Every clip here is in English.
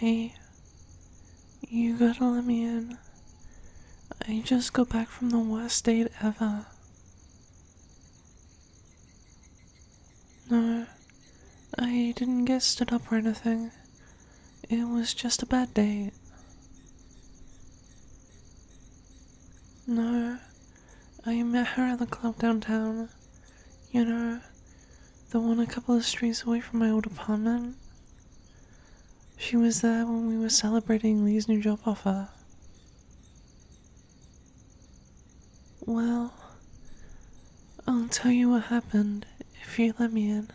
Hey, you gotta let me in. I just got back from the worst date ever. No, I didn't get stood up or anything. It was just a bad date. No, I met her at the club downtown. You know, the one a couple of streets away from my old apartment. She was there when we were celebrating Lee's new job offer. Well, I'll tell you what happened if you let me in.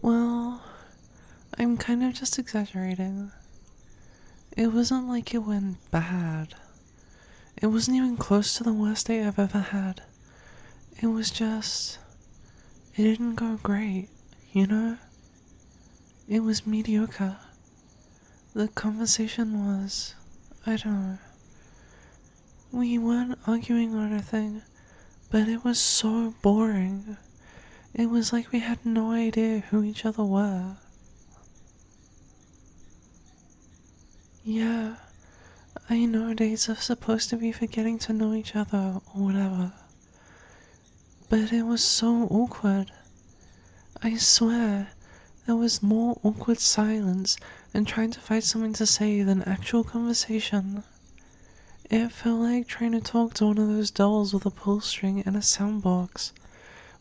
Well, I'm kind of just exaggerating. It wasn't like it went bad. It wasn't even close to the worst day I've ever had. It was just... it didn't go great, you know? It was mediocre. The conversation was... I don't know. We weren't arguing or anything, but it was so boring. It was like we had no idea who each other were. Yeah, I know dates are supposed to be for getting to know each other or whatever, but it was so awkward. I swear, there was more awkward silence and trying to find something to say than actual conversation. It felt like trying to talk to one of those dolls with a pull string and a soundbox,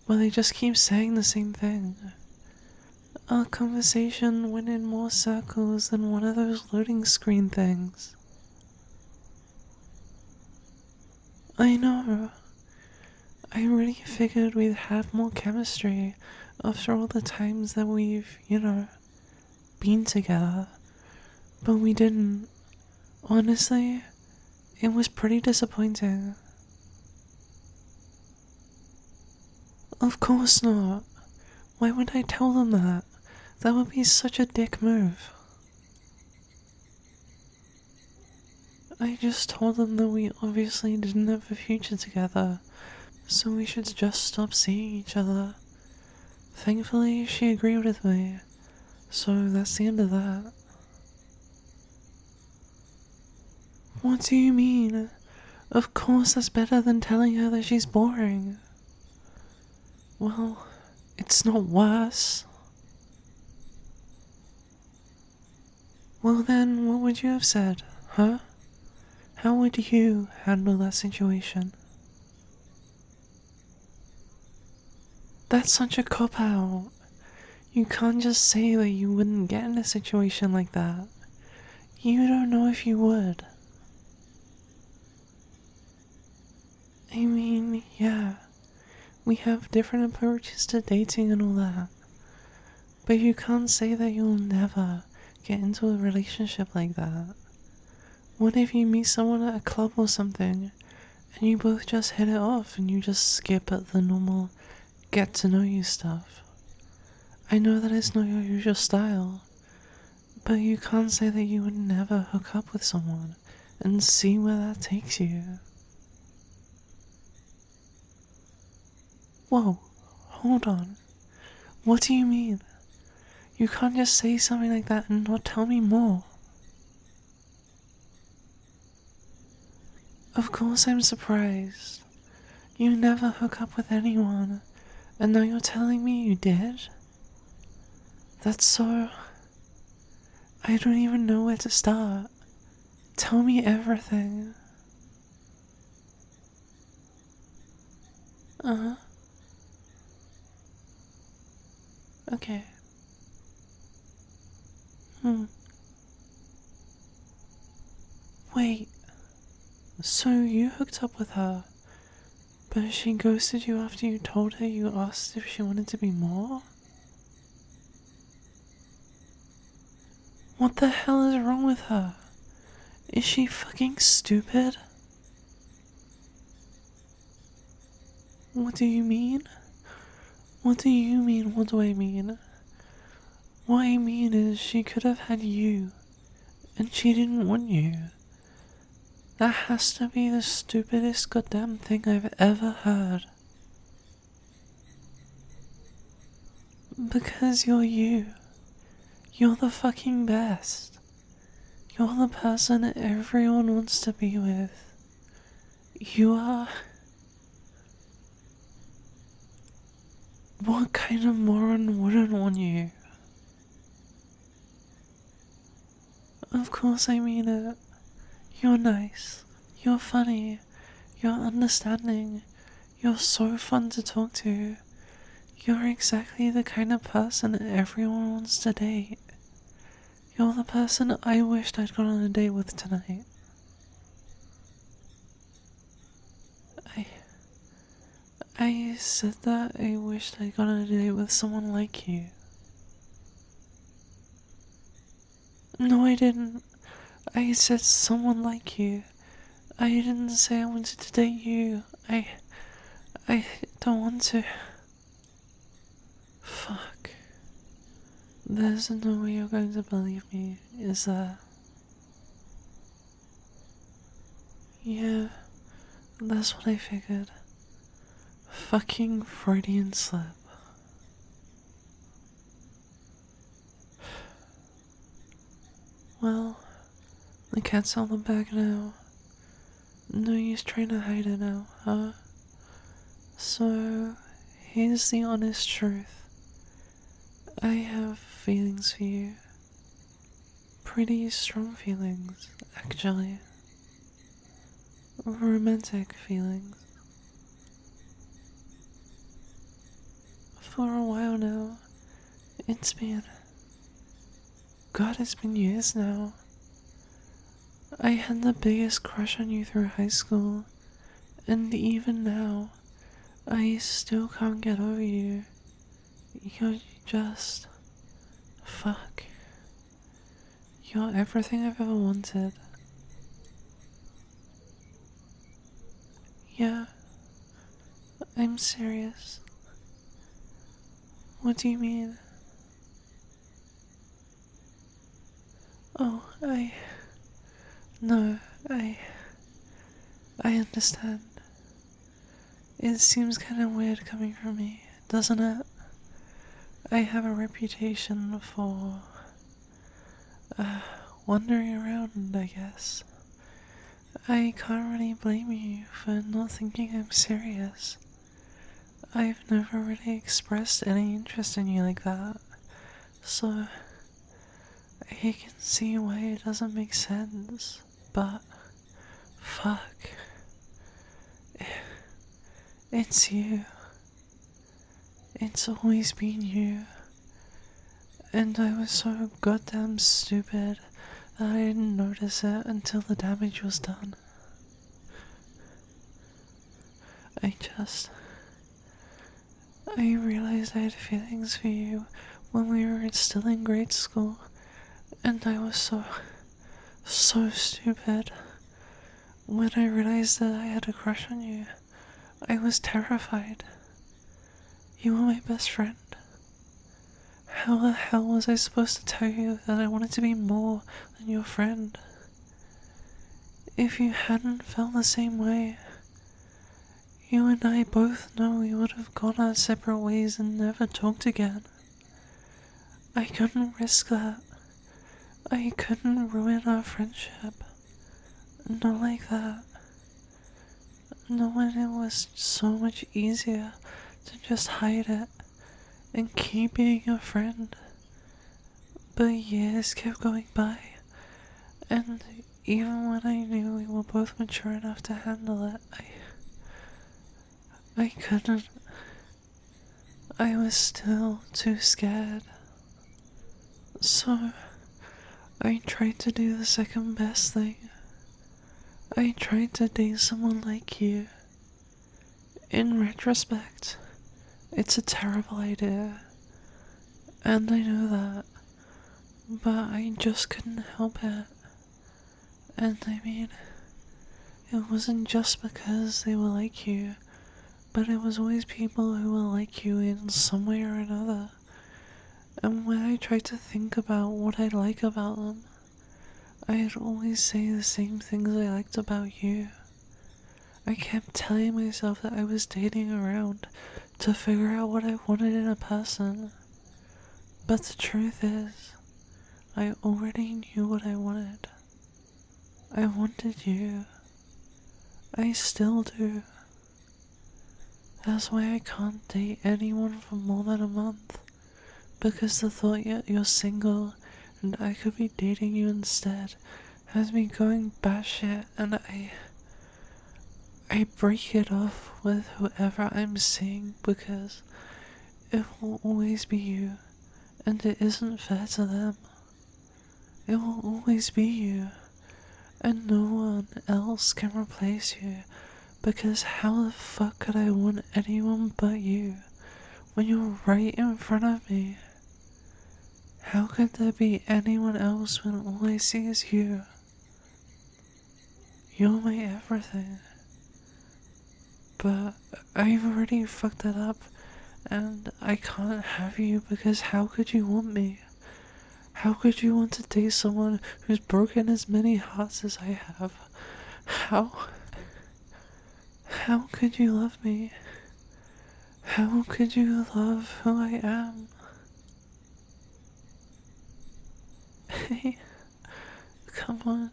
where they just keep saying the same thing. Our conversation went in more circles than one of those loading screen things. I know. I really figured we'd have more chemistry after all the times that we've, been together. But we didn't. Honestly, it was pretty disappointing. Of course not. Why would I tell them that? That would be such a dick move. I just told them that we obviously didn't have a future together, so we should just stop seeing each other. Thankfully, she agreed with me, so that's the end of that. What do you mean? Of course that's better than telling her that she's boring. Well, it's not worse. Well then, what would you have said, huh? How would you handle that situation? That's such a cop-out. You can't just say that you wouldn't get in a situation like that. You don't know if you would. I mean, yeah, we have different approaches to dating and all that. But you can't say that you'll never get into a relationship like that. What if you meet someone at a club or something, and you both just hit it off and you just skip at the normal get to know you stuff? I know that it's not your usual style, but you can't say that you would never hook up with someone and see where that takes you. Whoa, hold on. What do you mean? You can't just say something like that and not tell me more. Of course I'm surprised. You never hook up with anyone, and now you're telling me you did? That's so... I don't even know where to start. Tell me everything. Okay. Wait. So you hooked up with her, but she ghosted you after you told her you asked if she wanted to be more? What the hell is wrong with her? Is she fucking stupid? What do you mean? What do you mean? What do I mean? What I mean is she could have had you, and she didn't want you. That has to be the stupidest goddamn thing I've ever heard. Because you're you. You're the fucking best. You're the person everyone wants to be with. You are... What kind of moron wouldn't want you? Of course I mean it. You're nice. You're funny. You're understanding. You're so fun to talk to. You're exactly the kind of person everyone wants to date. You're the person I wished I'd gone on a date with tonight. I said that I wished I'd gone on a date with someone like you. No, I didn't. I said someone like you. I didn't say I wanted to date you. I don't want to. Fuck. There's no way you're going to believe me, is there? Yeah, that's what I figured. Fucking Freudian slip. Well, the cat's out the bag now. No use trying to hide it now, huh? So, here's the honest truth. I have feelings for you. Pretty strong feelings, actually. Romantic feelings. For a while now, it's been years now. I had the biggest crush on you through high school, and even now, I still can't get over you. You're just... fuck. You're everything I've ever wanted. Yeah, I'm serious. What do you mean? Oh, No, I understand. It seems kinda weird coming from me, doesn't it? I have a reputation for... wandering around, I guess. I can't really blame you for not thinking I'm serious. I've never really expressed any interest in you like that, so I can see why it doesn't make sense, but fuck. It's you. It's always been you. And I was so goddamn stupid that I didn't notice it until the damage was done. I realized I had feelings for you when we were still in grade school, and I was so stupid. When I realized that I had a crush on you, I was terrified. You were my best friend. How the hell was I supposed to tell you that I wanted to be more than your friend? If you hadn't felt the same way, you and I both know we would have gone our separate ways and never talked again. I couldn't risk that. I couldn't ruin our friendship. Not like that. Not when it was so much easier to just hide it and keep being your friend. But years kept going by, and even when I knew we were both mature enough to handle it, I couldn't. I was still too scared. So, I tried to do the second best thing. I tried to date someone like you. In retrospect, it's a terrible idea, and I know that, but I just couldn't help it. And I mean, it wasn't just because they were like you, but it was always people who were like you in some way or another. And when I tried to think about what I like about them, I'd always say the same things I liked about you. I kept telling myself that I was dating around to figure out what I wanted in a person. But the truth is, I already knew what I wanted. I wanted you. I still do. That's why I can't date anyone for more than a month. Because the thought that you're single and I could be dating you instead has me going batshit, and I break it off with whoever I'm seeing because it will always be you, and it isn't fair to them. It will always be you, and no one else can replace you, because how the fuck could I want anyone but you when you're right in front of me? How could there be anyone else when all I see is you? You're my everything. But I've already fucked it up, and I can't have you because how could you want me? How could you want to date someone who's broken as many hearts as I have? How? How could you love me? How could you love who I am? Hey, come on.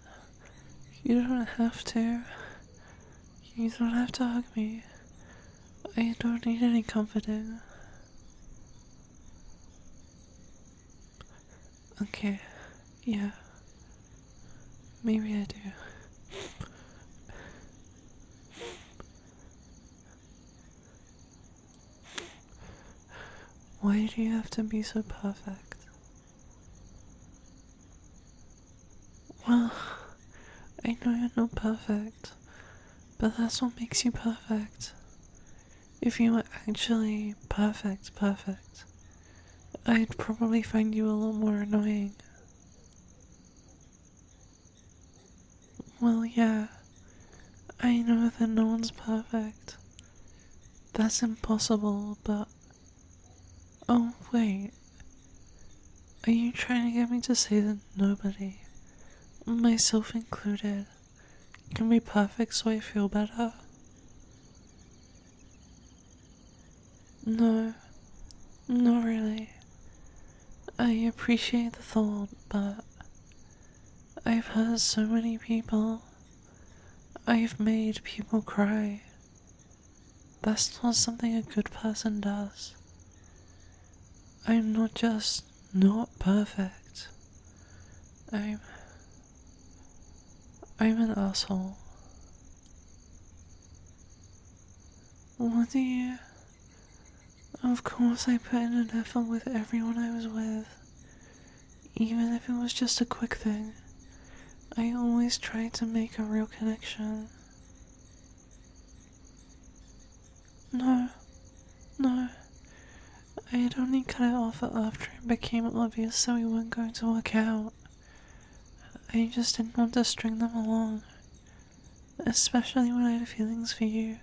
You don't have to. You don't have to hug me. I don't need any comforting. Okay, yeah. Maybe I do. Why do you have to be so perfect? Well, I know you're not perfect, but that's what makes you perfect. If you were actually perfect, I'd probably find you a lot more annoying. Well, yeah, I know that no one's perfect. That's impossible, but... Oh, wait. Are you trying to get me to say that nobody, myself included, can be perfect so I feel better? No, not really. I appreciate the thought, but I've hurt so many people. I've made people cry. That's not something a good person does. I'm not just not perfect. I'm an asshole. What do you... Of course I put in an effort with everyone I was with. Even if it was just a quick thing. I always tried to make a real connection. No. I had only cut it off after it became obvious that we weren't going to work out. I just didn't want to string them along. Especially when I had feelings for you.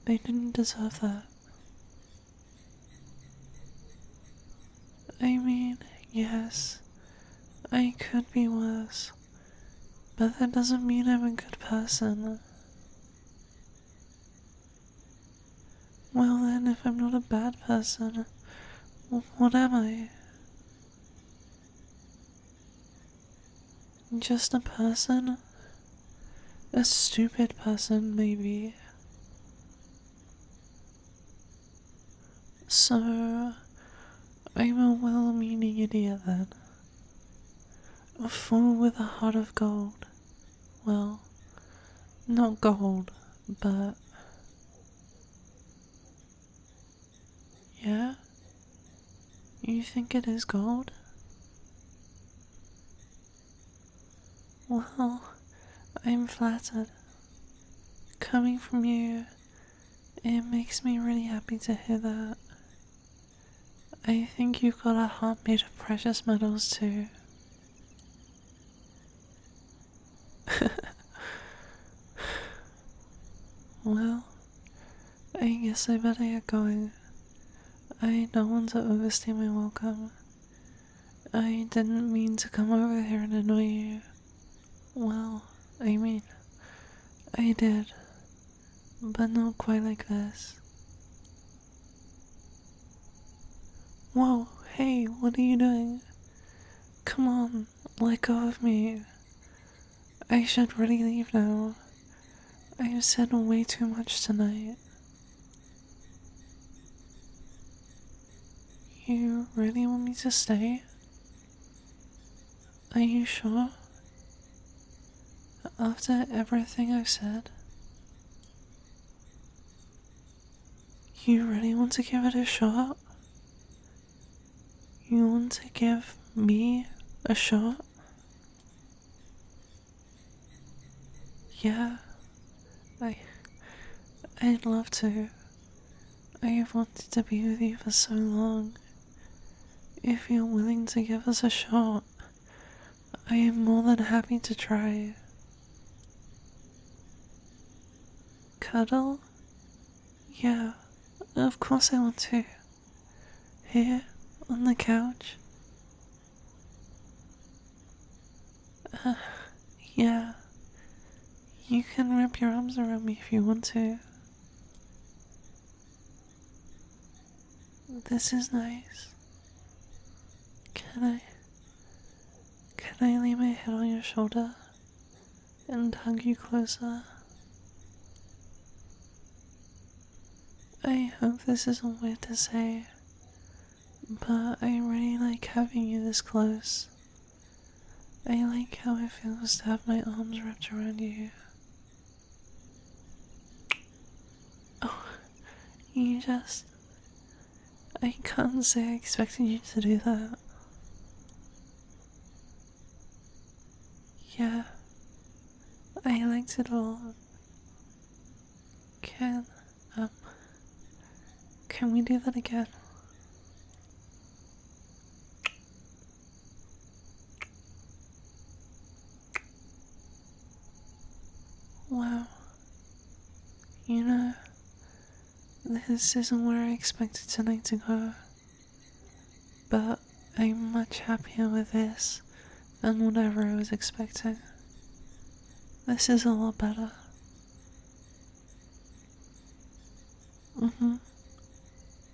They didn't deserve that. I mean, yes, I could be worse, but that doesn't mean I'm a good person. Well then, if I'm not a bad person, what am I? Just a person? A stupid person, maybe. So, I'm a well-meaning idiot then. A fool with a heart of gold. Well, not gold, but... Yeah? You think it is gold? Well, I'm flattered. Coming from you, it makes me really happy to hear that. I think you've got a heart made of precious metals too. Well, I guess I better get going. I don't want to overstay my welcome. I didn't mean to come over here and annoy you. Well, I mean, I did, but not quite like this. Whoa, hey, what are you doing? Come on, let go of me. I should really leave now. I've said way too much tonight. You really want me to stay? Are you sure? After everything I've said? You really want to give it a shot? You want to give me a shot? Yeah, I'd love to. I've wanted to be with you for so long. If you're willing to give us a shot, I am more than happy to try. Cuddle? Yeah, of course I want to. Here, on the couch. Yeah. You can wrap your arms around me if you want to. This is nice. Can I lay my head on your shoulder and hug you closer? I hope this isn't weird to say, but I really like having you this close. I like how it feels to have my arms wrapped around you. Oh, I can't say I expected you to do that. Yeah, I liked it a lot. Can we do that again? Wow. You know, this isn't where I expected tonight to go. But I'm much happier with this than whatever I was expecting. This is a lot better.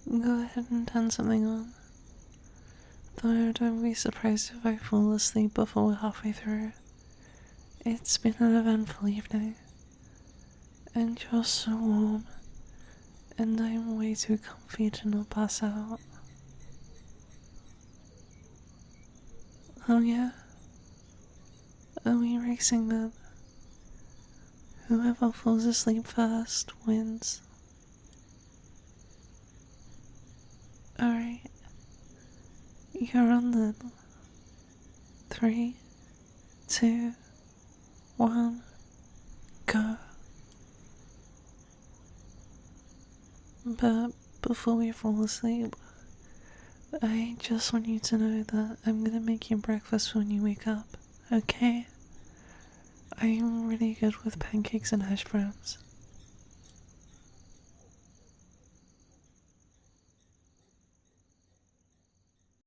Go ahead and turn something on. Though don't be surprised if I fall asleep before we're halfway through. It's been an eventful evening. And you're so warm. And I'm way too comfy to not pass out. Oh yeah? Are we racing then? Whoever falls asleep first wins. Alright. You're on then. 3, 2, 1, go. But before we fall asleep, I just want you to know that I'm gonna make you breakfast when you wake up, okay? I'm really good with pancakes and hash browns.